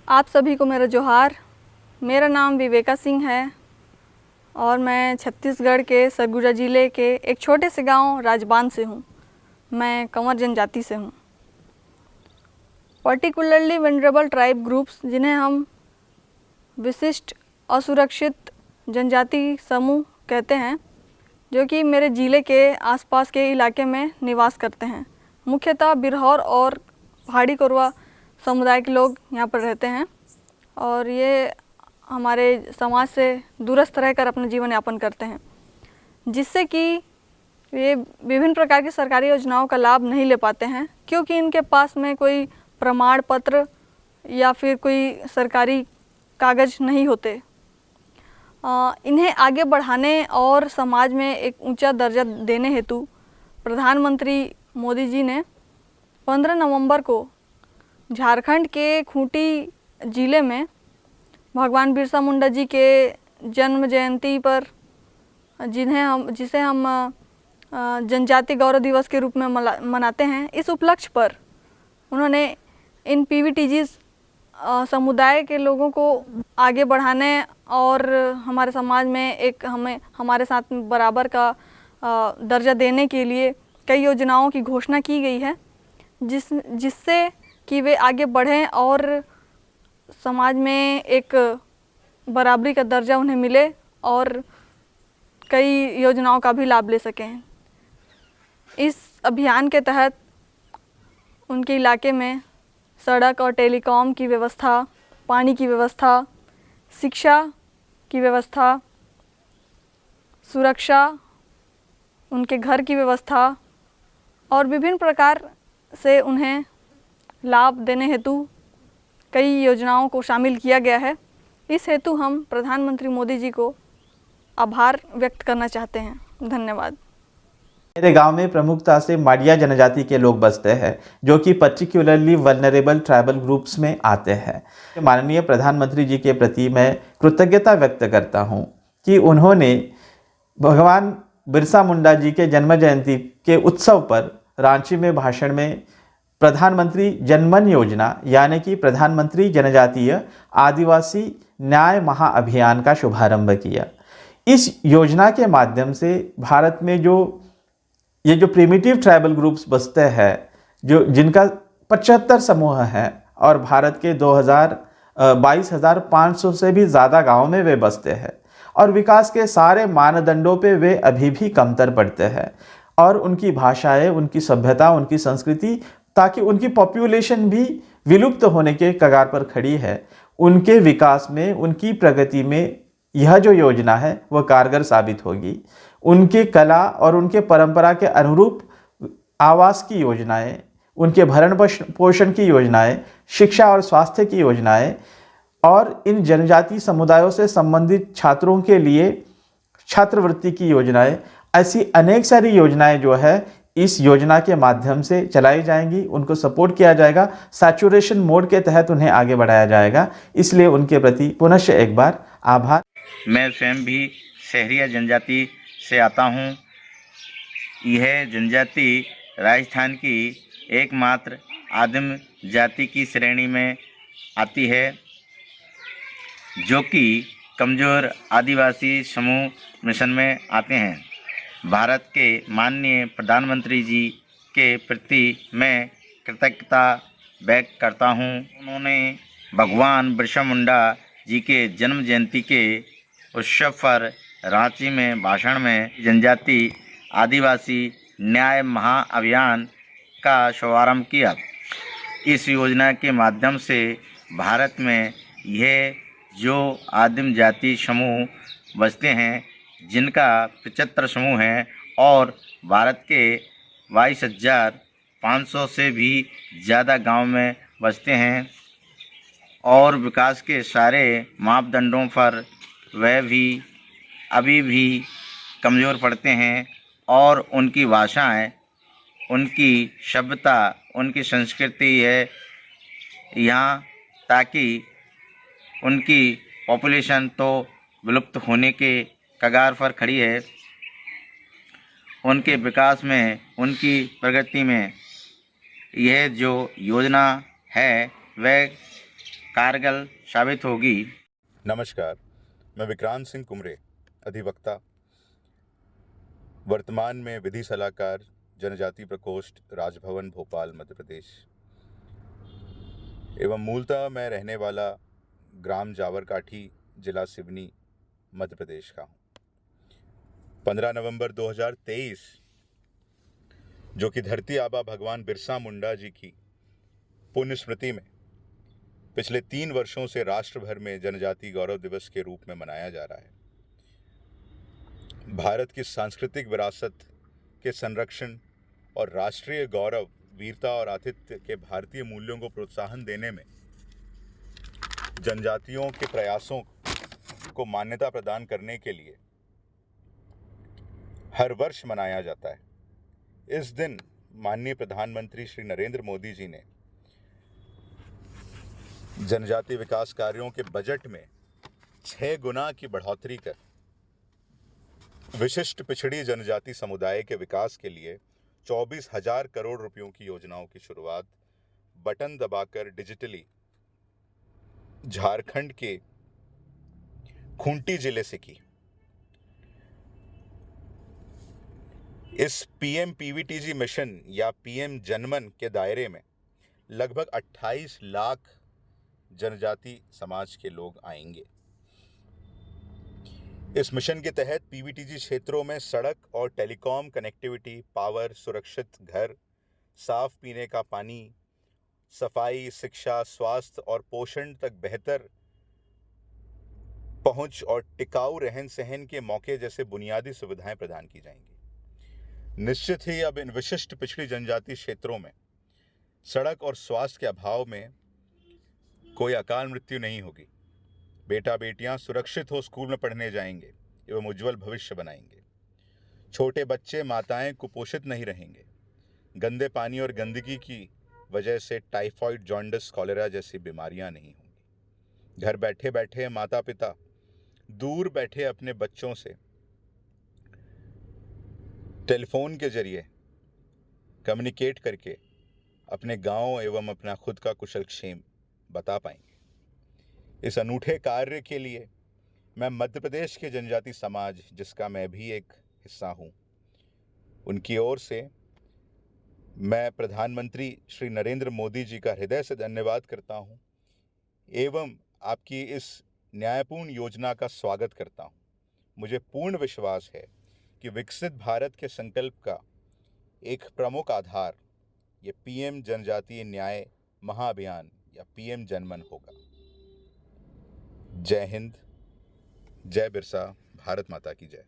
आप सभी को मेरा जोहार। मेरा नाम विवेका सिंह है और मैं छत्तीसगढ़ के सरगुजा ज़िले के एक छोटे से गांव राजबांध से हूं। मैं कंवर जनजाति से हूं। पर्टिकुलरली वनरेबल ट्राइब ग्रुप्स, जिन्हें हम विशिष्ट असुरक्षित जनजाति समूह कहते हैं, जो कि मेरे ज़िले के आसपास के इलाके में निवास करते हैं। मुख्यतः बिरहौर और पहाड़ी कोरवा समुदाय के लोग यहाँ पर रहते हैं और ये हमारे समाज से दूरस्थ रहकर अपना जीवन यापन करते हैं, जिससे कि ये विभिन्न प्रकार की सरकारी योजनाओं का लाभ नहीं ले पाते हैं, क्योंकि इनके पास में कोई प्रमाण पत्र या फिर कोई सरकारी कागज़ नहीं होते। इन्हें आगे बढ़ाने और समाज में एक ऊंचा दर्जा देने हेतु प्रधानमंत्री मोदी जी ने 15 नवंबर को झारखंड के खूंटी ज़िले में भगवान बिरसा मुंडा जी के जन्म जयंती पर, जिसे हम जनजाति गौरव दिवस के रूप में मनाते हैं, इस उपलक्ष्य पर उन्होंने इन पीवीटीजीज समुदाय के लोगों को आगे बढ़ाने और हमारे समाज में एक हमारे साथ बराबर का दर्जा देने के लिए कई योजनाओं की घोषणा की गई है, जिससे कि वे आगे बढ़ें और समाज में एक बराबरी का दर्जा उन्हें मिले और कई योजनाओं का भी लाभ ले सकें। इस अभियान के तहत उनके इलाके में सड़क और टेलीकॉम की व्यवस्था, पानी की व्यवस्था, शिक्षा की व्यवस्था, सुरक्षा, उनके घर की व्यवस्था और विभिन्न प्रकार से उन्हें लाभ देने हेतु कई योजनाओं को शामिल किया गया है। इस हेतु हम प्रधानमंत्री मोदी जी को आभार व्यक्त करना चाहते हैं। धन्यवाद। मेरे गांव में प्रमुखता से माड़िया जनजाति के लोग बसते हैं, जो कि पर्टिकुलरली वल्नरेबल ट्राइबल ग्रुप्स में आते हैं। माननीय प्रधानमंत्री जी के प्रति मैं कृतज्ञता व्यक्त करता हूं कि उन्होंने भगवान बिरसा मुंडा जी के जन्म जयंती के उत्सव पर रांची में भाषण में प्रधानमंत्री जनमन योजना यानी कि प्रधानमंत्री जनजातीय आदिवासी न्याय महाअभियान का शुभारंभ किया। इस योजना के माध्यम से भारत में ये जो प्रिमिटिव ट्राइबल ग्रुप्स बसते हैं, जिनका 75 समूह हैं और भारत के 22,500 से भी ज़्यादा गाँव में वे बसते हैं और विकास के सारे मानदंडों पे वे अभी भी कमतर पड़ते हैं और उनकी भाषाएं, उनकी सभ्यता, उनकी संस्कृति, ताकि उनकी पॉपुलेशन भी विलुप्त होने के कगार पर खड़ी है, उनके विकास में, उनकी प्रगति में यह जो योजना है वह कारगर साबित होगी। उनके कला और उनके परंपरा के अनुरूप आवास की योजनाएं, उनके भरण पोषण की योजनाएं, शिक्षा और स्वास्थ्य की योजनाएं और इन जनजाति समुदायों से संबंधित छात्रों के लिए छात्रवृत्ति की योजनाएं, ऐसी अनेक सारी योजनाएं जो है इस योजना के माध्यम से चलाई जाएंगी। उनको सपोर्ट किया जाएगा, सैचुरेशन मोड के तहत उन्हें आगे बढ़ाया जाएगा। इसलिए उनके प्रति पुनश्च एक बार आभार। मैं स्वयं भी शहरिया जनजाति से आता हूँ। यह जनजाति राजस्थान की एकमात्र आदिम जाति की श्रेणी में आती है, जो कि कमज़ोर आदिवासी समूह मिशन में आते हैं। भारत के माननीय प्रधानमंत्री जी के प्रति मैं कृतज्ञता व्यक्त करता हूँ। उन्होंने भगवान बिरसा मुंडा जी के जन्म जयंती के उत्सव पर रांची में भाषण में जनजाति आदिवासी न्याय महाअभियान का शुभारंभ किया। इस योजना के माध्यम से भारत में यह जो आदिम जाति समूह बसते हैं, जिनका 75 समूह हैं और भारत के 22,500 से भी ज़्यादा गांव में बसते हैं और विकास के सारे मापदंडों पर वह भी अभी भी कमज़ोर पड़ते हैं और उनकी भाषाएं, उनकी सभ्यता, उनकी संस्कृति है यहाँ, ताकि उनकी पॉपुलेशन तो विलुप्त होने के कगार पर खड़ी है। उनके विकास में, उनकी प्रगति में यह जो योजना है वह कारगर साबित होगी। नमस्कार, मैं विक्रांत सिंह कुमरे, अधिवक्ता, वर्तमान में विधि सलाहकार, जनजाति प्रकोष्ठ, राजभवन, भोपाल, मध्य प्रदेश एवं मूलतः मैं रहने वाला ग्राम जावरकाठी, जिला सिवनी, मध्य प्रदेश का हूँ। 15 नवंबर 2023 जो कि धरती आबा भगवान बिरसा मुंडा जी की पुण्य स्मृति में पिछले 3 वर्षों से राष्ट्र भर में जनजाति गौरव दिवस के रूप में मनाया जा रहा है। भारत की सांस्कृतिक विरासत के संरक्षण और राष्ट्रीय गौरव, वीरता और आतिथ्य के भारतीय मूल्यों को प्रोत्साहन देने में जनजातियों के प्रयासों को मान्यता प्रदान करने के लिए हर वर्ष मनाया जाता है। इस दिन माननीय प्रधानमंत्री श्री नरेंद्र मोदी जी ने जनजाति विकास कार्यों के बजट में 6 गुना की बढ़ोतरी कर विशिष्ट पिछड़ी जनजाति समुदाय के विकास के लिए 24,000 करोड़ रुपयों की योजनाओं की शुरुआत बटन दबाकर डिजिटली झारखंड के खूंटी जिले से की। इस पीएम पीवीटीजी मिशन या पीएम जनमन के दायरे में लगभग 28 लाख जनजाति समाज के लोग आएंगे। इस मिशन के तहत पीवीटीजी क्षेत्रों में सड़क और टेलीकॉम कनेक्टिविटी, पावर, सुरक्षित घर, साफ पीने का पानी, सफाई, शिक्षा, स्वास्थ्य और पोषण तक बेहतर पहुंच और टिकाऊ रहन सहन के मौके जैसे बुनियादी सुविधाएं प्रदान की जाएंगी। निश्चित ही अब इन विशिष्ट पिछड़ी जनजाति क्षेत्रों में सड़क और स्वास्थ्य के अभाव में कोई अकाल मृत्यु नहीं होगी। बेटा बेटियां सुरक्षित हो स्कूल में पढ़ने जाएंगे एवं उज्जवल भविष्य बनाएंगे। छोटे बच्चे, माताएं कुपोषित नहीं रहेंगे। गंदे पानी और गंदगी की वजह से टाइफाइड, जॉन्डिस, कॉलेरा जैसी बीमारियां नहीं होंगी। घर बैठे बैठे माता पिता दूर बैठे अपने बच्चों से टेलीफोन के जरिए कम्युनिकेट करके अपने गांव एवं अपना खुद का कुशल क्षेम बता पाएंगे। इस अनूठे कार्य के लिए मैं मध्य प्रदेश के जनजाति समाज, जिसका मैं भी एक हिस्सा हूं, उनकी ओर से मैं प्रधानमंत्री श्री नरेंद्र मोदी जी का हृदय से धन्यवाद करता हूं एवं आपकी इस न्यायपूर्ण योजना का स्वागत करता हूं। मुझे पूर्ण विश्वास है कि विकसित भारत के संकल्प का एक प्रमुख आधार ये पीएम जनजातीय न्याय महाअभियान या पीएम जनमन होगा। जय हिंद, जय बिरसा, भारत माता की जय।